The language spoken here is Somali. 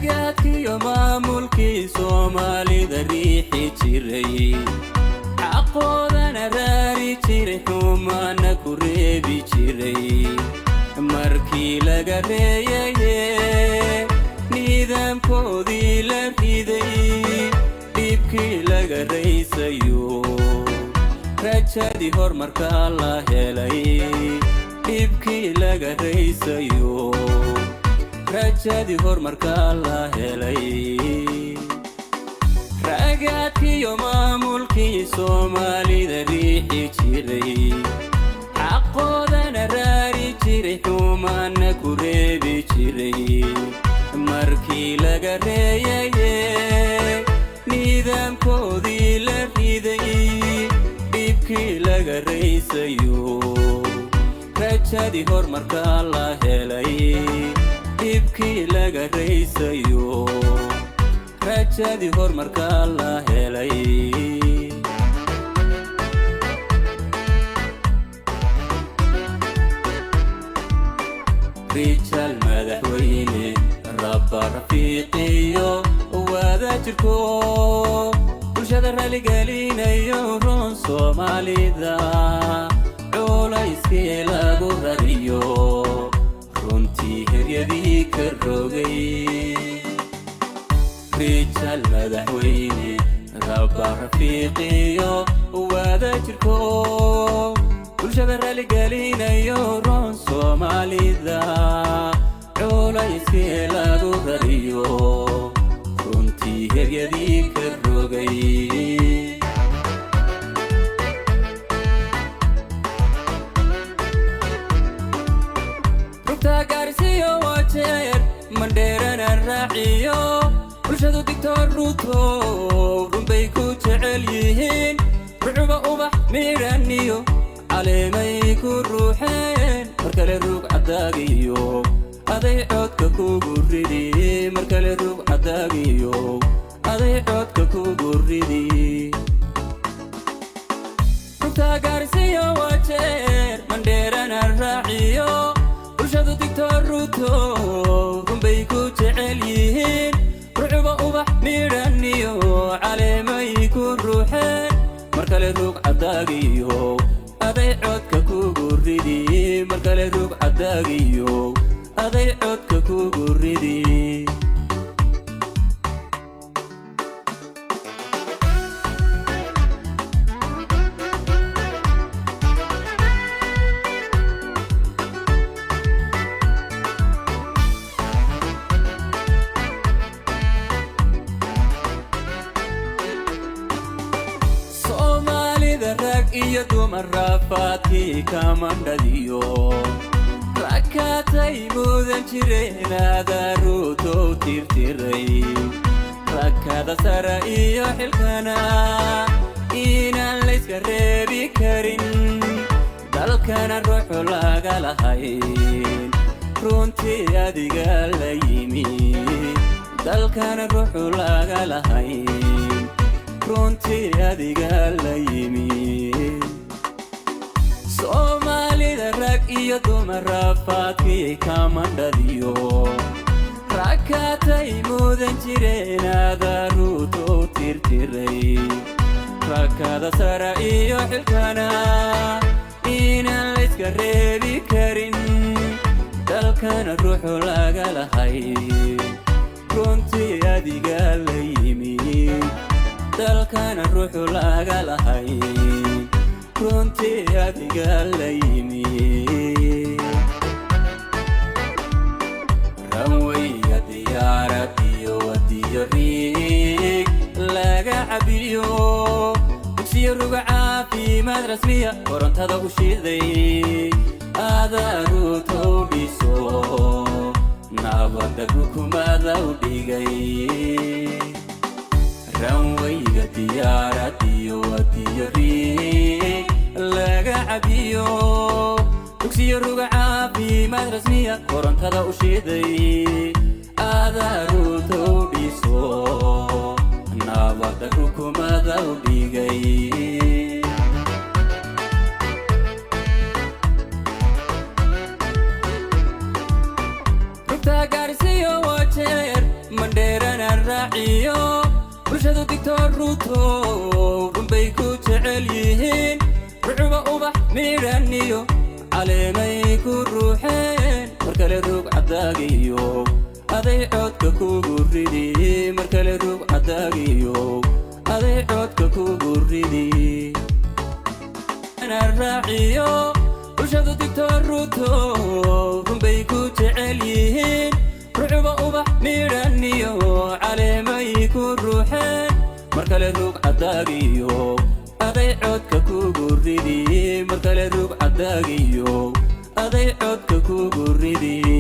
رقاتك يوم ملكي صومالي ذريحي تشيري عقودنا راري تشيري حومانا كوريبي تشيري مركي لغريي نيدام كودي لريدي ديبكي لغريسيو رجادي هورمارك الله هلاي ديبكي لغريسيو رجادي هورمارك الله هلاي رقاتك يوم ملكي صومالي ذريحي تشيري عقودنا راري تشيري حومانا كوريبي تشيري مركي لغريي نيدام كودي لريدي ديبكي لغريسيو رجادي هورمارك الله هلاي ديبكي لغريسيو رجادي هورمارك الله هلاي رجال مدحويني رب رفيقيو وذا جركو bulshada rali gelinayo roon Soomaalida culayskii lagu rariyo runtii heryadii ka rogay رجال مدحويني رب رفيقيو وذا جركو bulshada rali gelinayo roon Soomaalida culayskii lagu rariyo runtii heryadii ka rogay rugta gaarsiyo wajeer mandheerana raaciyo bulshadu digtoor ruuto runbay ku jecel yihiin rucuba ubax miidhaniyo caleemay ku ruuxeen markale rug cadaagiyo aday codka kugu ridi markale rug cadaagiyo aday codka kugu ridi rugta gaarsiyo wajeer mandheerana raaciyo bulshadu digtoor ruuto runbay ku jecel yihiin rucuba ubax miidhaniyo caleemay ku ruuxeen markale rug cadaagiyo aday codka kugu ridi markale rug cadaagiyo aday codka kugu ridi Soomaalida rag iyo dumar rafaadkii kamandhadiyo rakatay mudan jireen adaruutow tirtiray rakada sara iyo xilkana inaan layska reebi karin dalkana ruuxu laga lahayn runtii adiga la yimi dalkana ruuxu laga lahayn runtii adiga la yimi Soomaalida rag iyo dumar rafaadkii kamandhadiyo rakatay mudan jireen adaruutow tirtiray rakada sara iyo xilkana inaan layska reebi karin dalkana ruuxu laga lahayn runtii adiga la yimi dalkana ruuxu laga lahayn runtii adiga la yimi ranwayga diyaarad iyo wadiyo riig laga cabiyo dugsiyo ruga caafimaad rasmiya korontada u shiday adaruutow dhiso nabadda rukumada u dhigay ranwayga diyaarad iyo wadiyo riig laga cabiyo dugsiyo ruga caafimaad rasmiya korontada u shiday adaruutow dhiso nabadda rukumada u dhigay rugta gaarsiyo wajeer raaciyo bulshadu digtoor ruuto runbay ku jecel yihiin rucuba ubax midhaniyo caleemay ku ruuxeen markale rug cadaagiyo aday codka kugu ridi markale rug cadaagiyo aday codka kugu ridi ana raaciyo bulshadu digtoor ruuto runbay ku jecel yihiin rucuba ubax midhaniyo caleemay ku ruuxeen markale rug cadaagiyo aday codka kugu ridi markale rug cadaagiyo aday codka kugu ridi